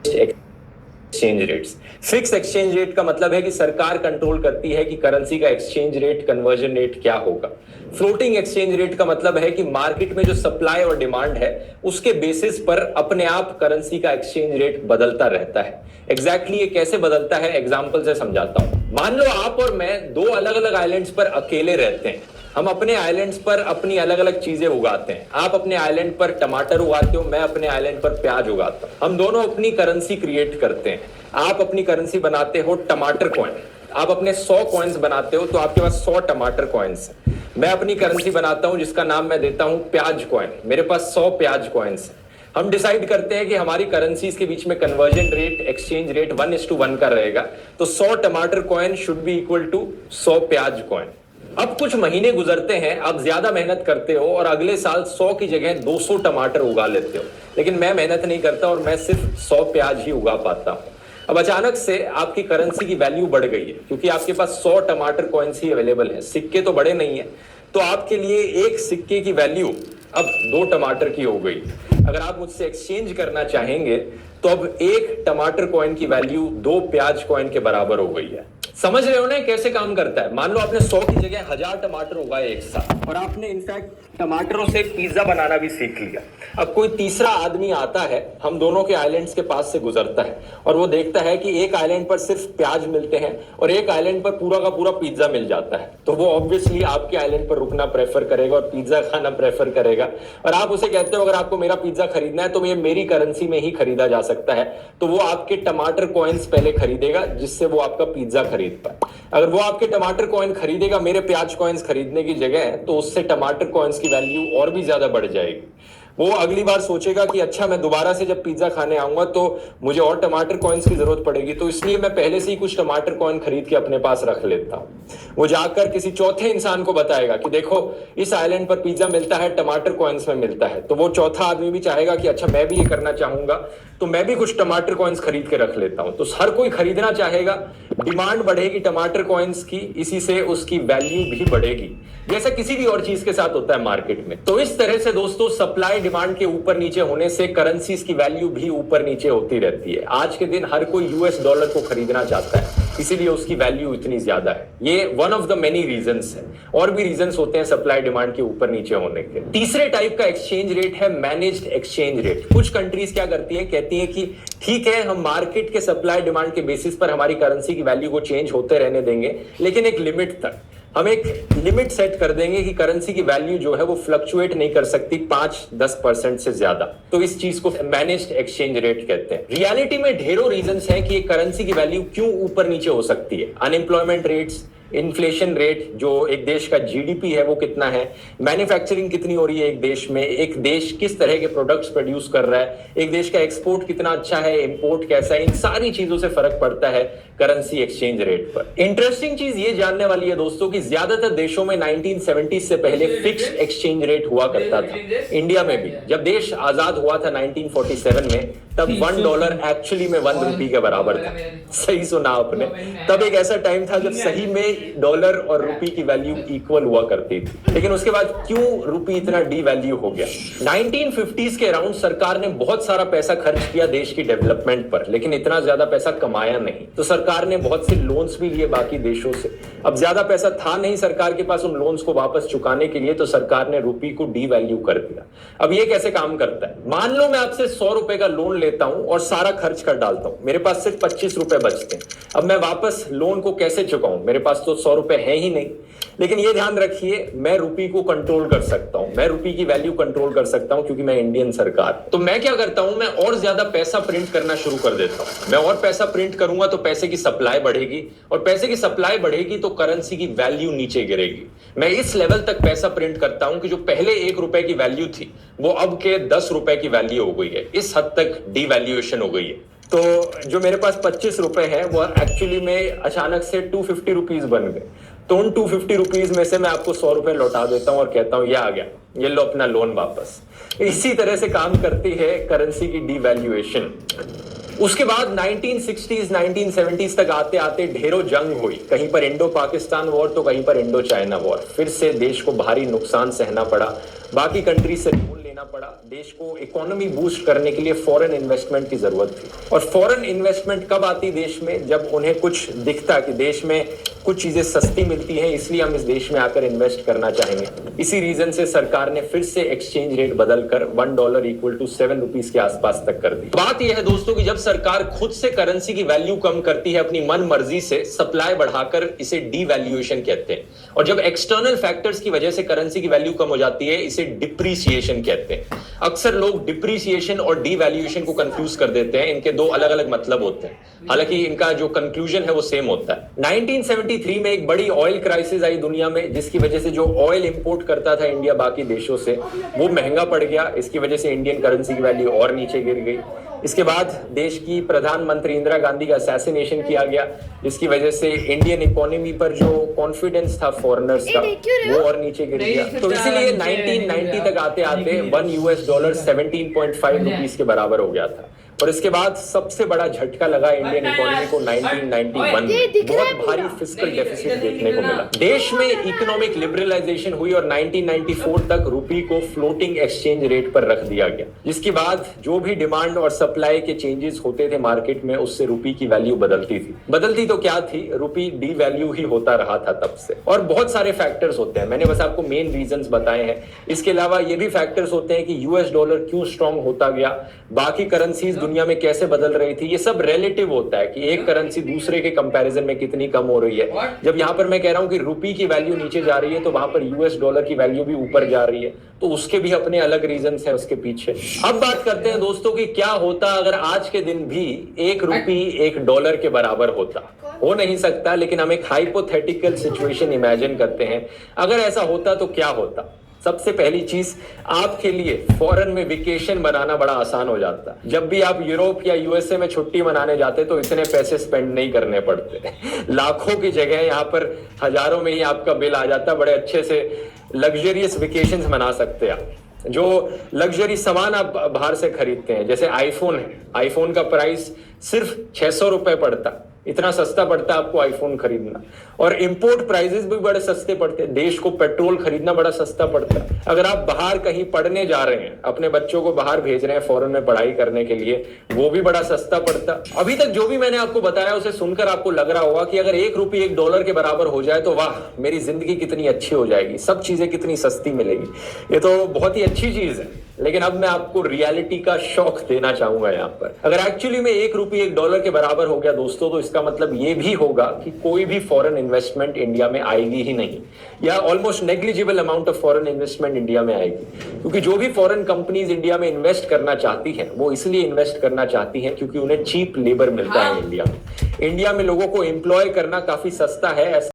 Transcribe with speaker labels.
Speaker 1: Exchange rates. Fix exchange rate का मतलब है कि सरकार कंट्रोल करती है कि करेंसी का एक्सचेंज रेट, कन्वर्जन रेट क्या होगा। फ्लोटिंग एक्सचेंज रेट का मतलब है कि मार्केट में जो सप्लाई और डिमांड है उसके बेसिस पर अपने आप करेंसी का एक्सचेंज रेट बदलता रहता है। एग्जैक्टली ये कैसे बदलता है एग्जांपल से समझाता हूं। मान लो आप और मैं दो अलग अलग आइलैंड्स पर अकेले रहते हैं। हम अपने आइलैंड्स पर अपनी अलग अलग चीजें उगाते हैं। आप अपने आइलैंड पर टमाटर उगाते हो, मैं अपने आइलैंड पर प्याज उगाता हूं। हम दोनों अपनी करेंसी क्रिएट करते हैं। आप अपनी करेंसी बनाते हो टमाटर कॉइन। आप अपने 100 कॉइन्स बनाते हो तो आपके पास 100 टमाटर कॉइन्स है। मैं अपनी करेंसी बनाता हूं जिसका नाम मैं देता हूं प्याज कॉइन। मेरे पास 100 प्याज कॉइन्स है। हम डिसाइड करते हैं कि हमारी करेंसीज के बीच में कन्वर्जन रेट, एक्सचेंज रेट 1:1 का रहेगा। तो 100 टमाटर coin should be equal to 100 प्याज कॉइन। अब कुछ महीने गुजरते हैं, आप ज्यादा मेहनत करते हो और अगले साल 100 की जगह 200 टमाटर उगा लेते हो। लेकिन मैं मेहनत नहीं करता और मैं सिर्फ 100 प्याज ही उगा पाता हूं। अब अचानक से आपकी करेंसी की वैल्यू बढ़ गई है क्योंकि आपके पास 100 टमाटर कॉइन्स ही अवेलेबल है, सिक्के तो बड़े नहीं है। तो आपके लिए एक सिक्के की वैल्यू अब 2 टमाटर की हो गई। अगर आप मुझसे एक्सचेंज करना चाहेंगे तो अब एक टमाटर कॉइन की वैल्यू 2 प्याज कॉइन के बराबर हो गई है। समझ रहे हो ना कैसे काम करता है। मान लो आपने 100 की जगह 1000 टमाटर उगाए एक साथ और आपने इनफैक्ट टमाटरों से पिज्जा बनाना भी सीख लिया। अब कोई तीसरा आदमी आता है, हम दोनों के आइलैंड्स के पास से गुजरता है और वो देखता है कि एक आइलैंड पर सिर्फ प्याज मिलते हैं और एक आइलैंड पर पूरा का पूरा पिज्जा मिल जाता है। तो वो ऑब्वियसली आपके आइलैंड पर रुकना प्रेफर करेगा और पिज्जा खाना प्रेफर करेगा। और आप उसे कहते हो अगर आपको मेरा पिज्जा खरीदना है तो ये मेरी करेंसी में ही खरीदा जा सकता है। तो वो आपके टमाटर कॉइन्स पहले खरीदेगा जिससे वो आपका पिज्जा खरीद पाए। अगर वो आपके टमाटर कॉइन खरीदेगा मेरे प्याज कॉइन्स खरीदने की जगह, तो उससे टमाटर कॉइन्स की वैल्यू और भी ज्यादा बढ़ जाएगी। वो अगली बार सोचेगा कि अच्छा मैं दोबारा से जब पिज्जा खाने आऊंगा तो मुझे और टमाटर कॉइन्स की जरूरत पड़ेगी, तो इसलिए मैं पहले से ही कुछ टमाटर कॉइन खरीद के अपने पास रख लेता हूं। वो जाकर किसी चौथे इंसान को बताएगा कि देखो इस आइलैंड पर पिज्जा मिलता है, टमाटर कॉइन्स में मिलता है। तो वो चौथा आदमी भी चाहेगा कि अच्छा मैं भी ये करना चाहूंगा, तो मैं भी कुछ टमाटर कॉइन्स खरीद के रख लेता हूं। तो हर कोई खरीदना चाहेगा, डिमांड बढ़ेगी टमाटर कॉइन्स की, इसी से उसकी वैल्यू भी बढ़ेगी, जैसा किसी भी और चीज के साथ होता है मार्केट में। तो इस तरह से दोस्तों सप्लाई डिमांड के ऊपर नीचे होने से करेंसीज की वैल्यू भी ऊपर नीचे होती रहती है। आज के दिन हर कोई यूएस डॉलर को खरीदना चाहता है, इसीलिए उसकी वैल्यू इतनी ज्यादा है। ये one of the many reasons है। और भी रीजंस होते हैं सप्लाई डिमांड के ऊपर नीचे होने के। तीसरे टाइप का एक्सचेंज रेट है मैनेज्ड एक्सचेंज रेट। कुछ कंट्रीज क्या करती है, कहती है कि ठीक है हम मार्केट के सप्लाई डिमांड के बेसिस पर हमारी करेंसी की वैल्यू को चेंज होते रहने देंगे, लेकिन एक लिमिट तक। हम एक लिमिट सेट कर देंगे कि करेंसी की वैल्यू जो है वो फ्लक्चुएट नहीं कर सकती 5-10% से ज्यादा। तो इस चीज को मैनेज्ड एक्सचेंज रेट कहते हैं। रियलिटी में ढेरों रीजंस हैं कि करेंसी की वैल्यू क्यों ऊपर नीचे हो सकती है। अनएम्प्लॉयमेंट रेट्स, इन्फ्लेशन रेट, जो एक देश का जीडीपी है वो कितना है, मैन्युफैक्चरिंग कितनी हो रही है एक देश में, एक देश किस तरह के प्रोडक्ट्स प्रोड्यूस कर रहा है, एक देश का एक्सपोर्ट कितना अच्छा है, इंपोर्ट कैसा है, इन सारी चीजों से फर्क पड़ता है करेंसी एक्सचेंज रेट पर। इंटरेस्टिंग चीज ये जानने वाली है दोस्तों कि ज्यादातर देशों में 1970 से पहले फिक्स्ड एक्सचेंज रेट हुआ करता था। इंडिया में भी जब देश आजाद हुआ था 1947 में, तब $1 एक्चुअली में 1 रुपी के बराबर था। सही सुना आपने। तब एक ऐसा टाइम था जब सही में डॉलर और रुपी की वैल्यू इक्वल हुआ करती थी। लेकिन उसके बाद क्यों रुपी इतना डी वैल्यू हो गया? 1950s के अराउंड सरकार ने बहुत सारा पैसा खर्च किया देश की डेवलपमेंट पर, लेकिन इतना ज्यादा पैसा कमाया नहीं। तो सरकार ने बहुत से लोन्स भी लिए बाकी देशों से। अब ज्यादा पैसा था नहीं सरकार के पास उन लोन्स को वापस चुकाने के लिए, तो सरकार ने रुपी को डी वैल्यू कर दिया। अब ये कैसे काम करता है? मान लो मैं आपसे 100 रुपए का लोन लेता हूं और सारा खर्च कर डालता हूं, मेरे पास सिर्फ 25 रुपए बचते हैं। अब मैं वापस लोन को कैसे चुकाऊं? मेरे पास तो 100 रुपए है ही नहीं। लेकिन ये ध्यान रखिए, मैं रुपी को कंट्रोल कर सकता हूं, मैं रुपी की वैल्यू कंट्रोल कर सकता हूं क्योंकि मैं इंडियन सरकार। तो मैं क्या करता हूं, मैं और ज्यादा पैसा प्रिंट करना शुरू कर देता हूं। मैं और पैसा प्रिंट करूंगा तो पैसे की सप्लाई बढ़ेगी, और पैसे की सप्लाई बढ़ेगी तो करेंसी की वैल्यू नीचे गिरेगी। मैं इस लेवल तक पैसा प्रिंट करता हूं कि जो पहले 1 रुपए की वैल्यू थी वो अब के 10 रुपए की वैल्यू हो गई है। इस हद तक डिवैल्यूएशन हो गई है। तो जो मेरे पास 25 रुपए है वो एक्चुअली में अचानक से 250 रुपीज बन गए। तो उन 250 रुपीज में से मैं आपको 100 रुपए लौटा देता हूं और कहता हूं ये आ गया, ये लो अपना लोन वापस। इसी तरह से काम करती है करेंसी की डिवैल्यूएशन। उसके बाद 1960s 1970s तक आते आते ढेरों जंग हुई। कहीं पर इंडो पाकिस्तान वॉर तो कहीं पर इंडो चाइना वॉर। फिर से देश को भारी नुकसान सहना पड़ा, बाकी कंट्री से लोन लेने लेना पड़ा। देश को इकोनॉमी बूस्ट करने के लिए फॉरेन इन्वेस्टमेंट की जरूरत थी। और फॉरेन इन्वेस्टमेंट कब आती देश में? जब उन्हें कुछ दिखता कि देश में कुछ चीजें सस्ती मिलती हैं, इसलिए हम इस देश में आकर इन्वेस्ट करना चाहेंगे। इसी रीजन से सरकार ने फिर से एक्सचेंज रेट बदलकर $1 इक्वल टू 7 रुपीज के आसपास तक कर दी। बात यह है दोस्तों कि जब सरकार खुद से करेंसी की वैल्यू कम करती है अपनी मन मर्जी से, सप्लाई बढ़ाकर इसे डीवैल्यूएशन कहते हैं। और जब एक्सटर्नल फैक्टर्स की वजह से करेंसी की वैल्यू कम हो जाती है, इसे डिप्रीसिएशन कहते हैं। अक्सर लोग डिप्रीसिएशन और डीवैल्यूएशन को कंफ्यूज कर देते हैं। इनके दो अलग अलग मतलब होते हैं, हालांकि इनका जो कंक्लूजन है वो सेम होता है। 1973 में एक बड़ी ऑयल क्राइसिस आई दुनिया में, जिसकी वजह से जो ऑयल इंपोर्ट करता था इंडिया बाकी देशों से, वो महंगा पड़ गया। इसकी वजह से इंडियन करेंसी की वैल्यू और नीचे गिर गई। इसके बाद देश की प्रधानमंत्री इंदिरा गांधी का असैसिनेशन किया गया, जिसकी वजह से इंडियन इकोनॉमी पर जो कॉन्फिडेंस था फॉरेनर्स का, वो और नीचे गिर गया। तो इसीलिए 1990 तक आते आते $1 17.5 रुपीस के बराबर हो गया था। और इसके बाद सबसे बड़ा झटका लगा इंडियन इकोनॉमी को 1991 में। बहुत भारी फिस्कल डेफिसिट देखने को मिला। देश में इकोनॉमिक लिबरलाइजेशन हुई और 1994 तक रुपी को फ्लोटिंग एक्सचेंज रेट पर रख दिया गया, जिसके बाद जो भी डिमांड और सप्लाई के चेंजेस होते थे मार्केट में, उससे रुपी की वैल्यू बदलती थी। बदलती तो क्या थी, रुपी डी वैल्यू ही होता रहा था तब से। और बहुत सारे फैक्टर्स होते हैं, मैंने बस आपको मेन रीजंस बताए हैं। इसके अलावा ये भी फैक्टर्स होते हैं कि यूएस डॉलर क्यों स्ट्रांग होता गया, बाकी करेंसीज दुनिया में कैसे बदल रही थी। ये सब रिलेटिव होता है कि एक करेंसी दूसरे के कंपैरिजन में कितनी कम हो रही है। जब यहां पर मैं कह रहा हूं कि रुपी की वैल्यू नीचे जा रही है, तो वहां पर यूएस डॉलर की वैल्यू भी ऊपर जा रही है। तो उसके भी अपने अलग रीजंस हैं उसके पीछे। अब बात करते हैं दोस्तों कि क्या होता अगर आज के दिन भी एक रुपी $1 के बराबर होता। हो नहीं सकता, लेकिन हम एक हाइपोथेटिकल सिचुएशन इमेजिन करते हैं। अगर ऐसा होता तो क्या होता? सबसे पहली चीज, आपके लिए फॉरेन में वेकेशन बनाना बड़ा आसान हो जाता। जब भी आप यूरोप या यूएसए में छुट्टी मनाने जाते तो इतने पैसे स्पेंड नहीं करने पड़ते। लाखों की जगह यहाँ पर हजारों में ही आपका बिल आ जाता। बड़े अच्छे से लग्जरियस वेकेशंस मना सकते हैं आप। जो लग्जरी सामान आप बाहर से खरीदते हैं, जैसे आईफोन है, आईफोन का प्राइस सिर्फ 600 रुपए पड़ता। इतना सस्ता पड़ता है आपको आईफोन खरीदना। और इंपोर्ट प्राइसेस भी बड़े सस्ते पड़ते हैं। देश को पेट्रोल खरीदना बड़ा सस्ता पड़ता है। अगर आप बाहर कहीं पढ़ने जा रहे हैं, अपने बच्चों को बाहर भेज रहे हैं फॉरेन में पढ़ाई करने के लिए, वो भी बड़ा सस्ता पड़ता। अभी तक जो भी मैंने आपको बताया उसे सुनकर आपको लग रहा होगा कि अगर एक रुपये $1 के बराबर हो जाए तो वाह, मेरी जिंदगी कितनी अच्छी हो जाएगी, सब चीजें कितनी सस्ती मिलेगी। ये तो बहुत ही अच्छी चीज है। लेकिन अब मैं आपको रियलिटी का शौक देना चाहूंगा यहाँ पर। अगर एक्चुअली में एक रुपये $1 के बराबर हो गया दोस्तों, तो इसका मतलब ये भी होगा कि कोई भी फॉरेन इन्वेस्टमेंट इंडिया में आएगी ही नहीं, या almost negligible amount of foreign investment India में आएगी। क्योंकि जो भी फॉरेन कंपनीज इंडिया में इन्वेस्ट करना चाहती हैं, वो इसलिए इन्वेस्ट करना चाहती हैं क्योंकि उन्हें चीप लेबर मिलता है इंडिया में। इंडिया में लोगों को एम्प्लॉय करना काफी सस्ता है।